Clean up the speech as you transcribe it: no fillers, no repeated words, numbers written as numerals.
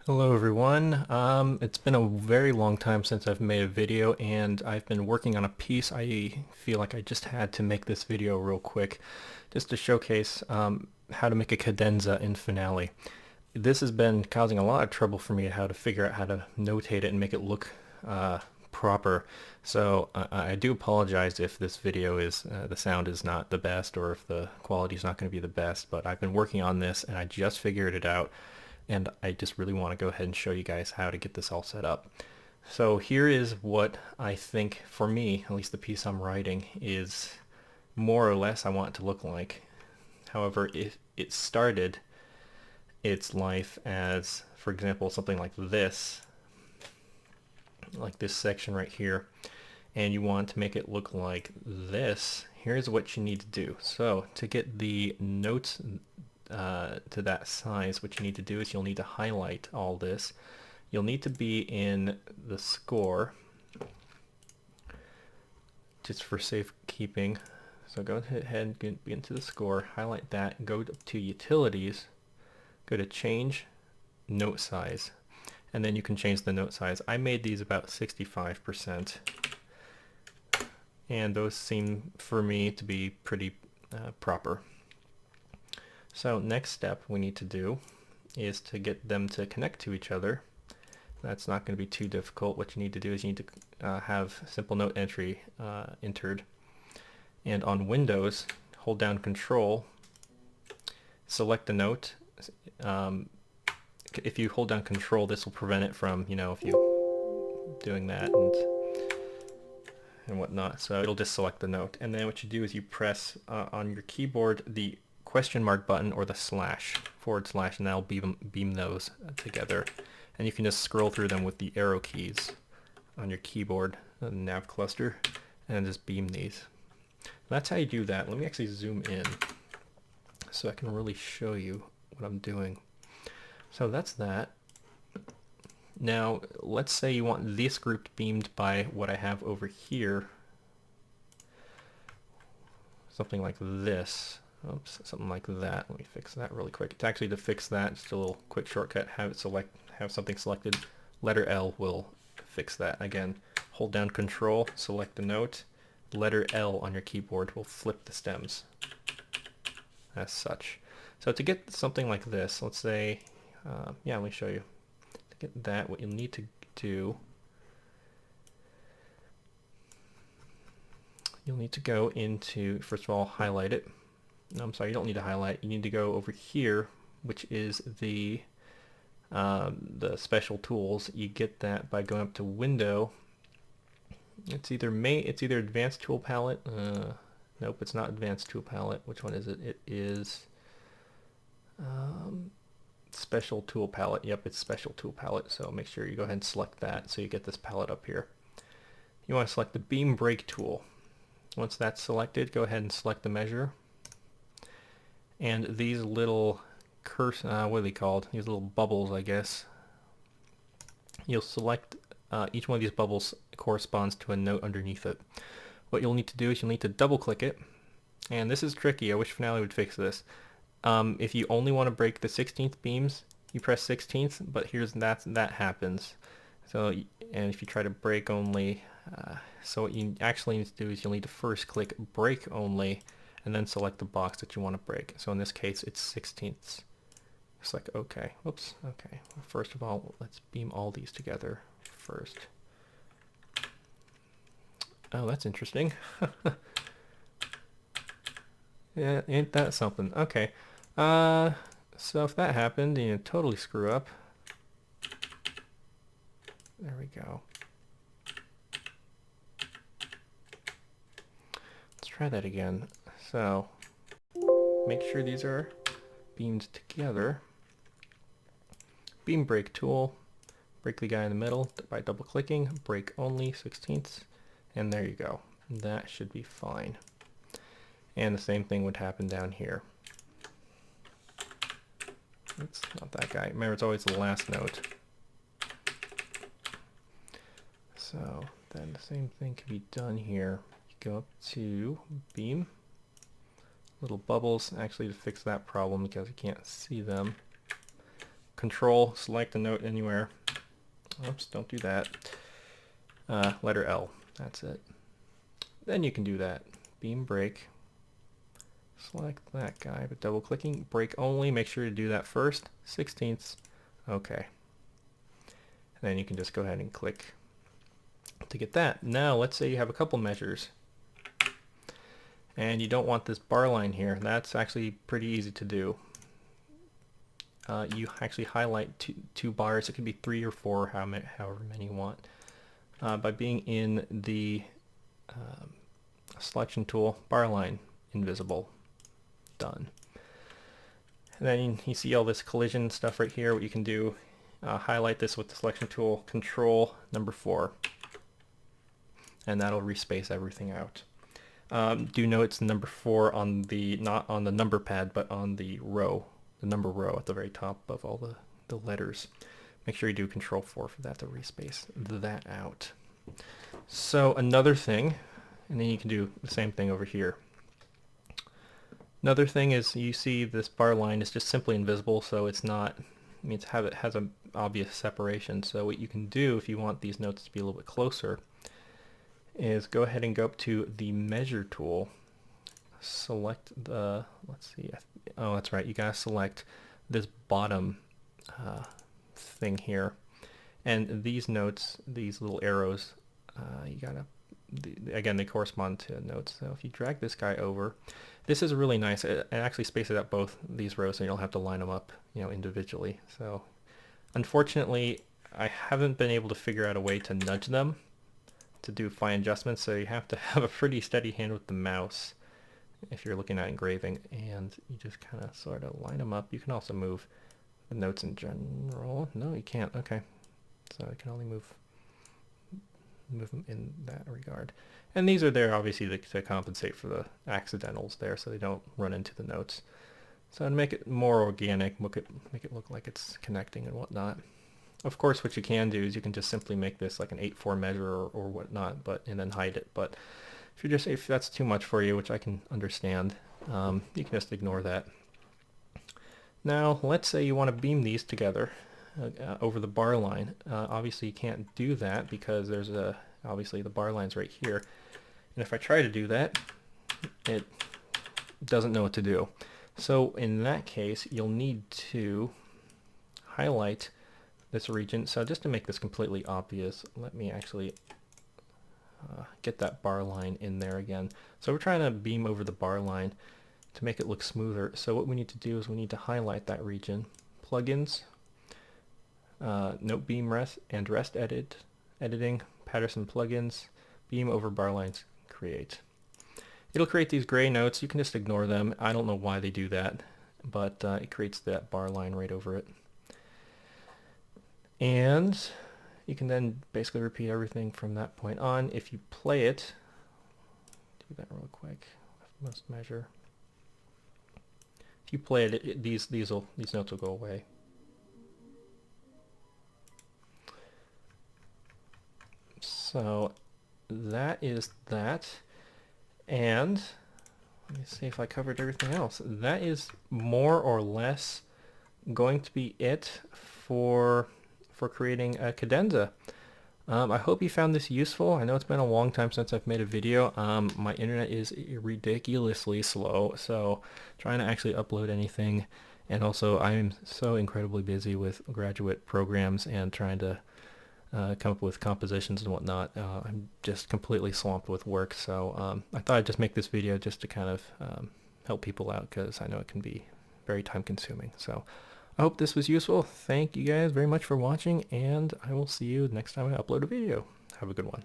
Hello everyone. It's been a very long time since I've made a video and I've been working on a piece. I feel like I just had to make this video real quick just to showcase how to make a cadenza in Finale. This has been causing a lot of trouble for me how to figure out how to notate it and make it look proper. So I do apologize if this video is the sound is not the best or if the quality is not going to be the best, but I've been working on this and I just figured it out and I just really want to go ahead and show you guys how to get this all set up. So here is what I think, for me, at least the piece I'm writing, is more or less I want it to look like. However, if it started its life as, for example, something like this section right here, and you want to make it look like this, here's what you need to do. So to get the notes to that size, what you need to do is you'll need to highlight all this. You'll need to be in the score, just for safekeeping. So go ahead and be into the score, highlight that, go to utilities, go to change note size, and then you can change the note size. I made these about 65%, and those seem for me to be pretty proper. So next step we need to do is to get them to connect to each other. That's not going to be too difficult. What you need to do is you need to have simple note entry entered. And on Windows, hold down Control, select the note. If you hold down Control, this will prevent it from, if you doing that and whatnot. So it'll just select the note. And then what you do is you press on your keyboard the question mark button or the slash, / and that'll beam those together. And you can just scroll through them with the arrow keys on your keyboard, the nav cluster, and just beam these. That's how you do that. Let me actually zoom in so I can really show you what I'm doing. So that's that. Now, let's say you want this group beamed by what I have over here. Something like this. Oops, something like that. Let me fix that really quick. It's actually to fix that, just a little quick shortcut. Have something selected. Letter L will fix that. Again, hold down Control, select the note. Letter L on your keyboard will flip the stems as such. So to get something like this, let's say, let me show you. To get that, what you'll need to do, you'll need to go into, first of all, highlight it. No, I'm sorry, you don't need to highlight. You need to go over here, which is the special tools. You get that by going up to Window. It's either Advanced Tool Palette. Nope, it's not Advanced Tool Palette. Which one is it? It is Special Tool Palette. Yep, it's Special Tool Palette. So make sure you go ahead and select that so you get this palette up here. You want to select the Beam Break tool. Once that's selected, go ahead and select the measure. And these little what are they called? These little bubbles, I guess. You'll select each one of these bubbles corresponds to a note underneath it. What you'll need to do is you'll need to double click it. And this is tricky. I wish Finale would fix this. If you only want to break the 16th beams, you press 16th, but that happens. So, and if you try to break only, so what you actually need to do is you'll need to first click break only, and then select the box that you want to break. So in this case, it's 16ths. Select OK. Whoops. Okay. Well, first of all, let's beam all these together first. Oh, that's interesting. Yeah, ain't that something? Okay. So if that happened, you totally screw up. There we go. Let's try that again. So make sure these are beamed together. Beam break tool. Break the guy in the middle by double clicking. Break only 16ths. And there you go. That should be fine. And the same thing would happen down here. It's not that guy. Remember, it's always the last note. So then the same thing can be done here. You go up to beam. Little bubbles, actually, to fix that problem because you can't see them. Control, select a note anywhere. Oops, don't do that. Letter L, that's it. Then you can do that. Beam break. Select that guy, but double clicking, break only, make sure to do that first. 16ths, okay. And then you can just go ahead and click to get that. Now let's say you have a couple measures and you don't want this bar line here. That's actually pretty easy to do. You actually highlight two bars. It could be 3 or 4, however many you want. By being in the selection tool, bar line invisible, done. And then you see all this collision stuff right here. What you can do, highlight this with the selection tool, Control number 4, and that'll respace everything out. Do note it's number 4 on the, not on the number pad, but on the row, the number row at the very top of all the letters. Make sure you do Control 4 for that to respace that out. So another thing, and then you can do the same thing over here. Another thing is you see this bar line is just simply invisible, so it's not, I mean, it has an obvious separation. So what you can do if you want these notes to be a little bit closer is go ahead and go up to the measure tool, select the, let's see, oh that's right, you gotta select this bottom thing here, and these notes, these little arrows, you gotta, again, they correspond to notes. So if you drag this guy over, this is really nice. It actually spaces out both these rows so you don't have to line them up, individually. So unfortunately, I haven't been able to figure out a way to nudge them to do fine adjustments, so you have to have a pretty steady hand with the mouse if you're looking at engraving, and you just kind of sort of line them up. You can also move the notes in general. No, you can't. Okay, so I can only move them in that regard. And these are there obviously to compensate for the accidentals there, so they don't run into the notes. So to make it more organic, make it look like it's connecting and whatnot. Of course, what you can do is you can just simply make this like an 8/4 measure or whatnot, and then hide it. But if that's too much for you, which I can understand, you can just ignore that. Now, let's say you want to beam these together over the bar line. Obviously, you can't do that because there's obviously the bar line's right here. And if I try to do that, it doesn't know what to do. So in that case, you'll need to highlight this region. So just to make this completely obvious, let me actually get that bar line in there again. So we're trying to beam over the bar line to make it look smoother. So what we need to do is we need to highlight that region. Plugins, Note Beam Rest and Rest Editing, Patterson Plugins, Beam over bar lines, create. It'll create these gray notes. You can just ignore them. I don't know why they do that, but it creates that bar line right over it. And you can then basically repeat everything from that point on. If you play it, do that real quick. Must measure. If you play it, these notes will go away. So that is that. And let me see if I covered everything else. That is more or less going to be it for creating a cadenza. I hope you found this useful. I know it's been a long time since I've made a video. My internet is ridiculously slow, so trying to actually upload anything, and also I'm so incredibly busy with graduate programs and trying to come up with compositions and whatnot. I'm just completely swamped with work, so I thought I'd just make this video just to kind of help people out, because I know it can be very time consuming. So I hope this was useful. Thank you guys very much for watching, and I will see you next time I upload a video. Have a good one.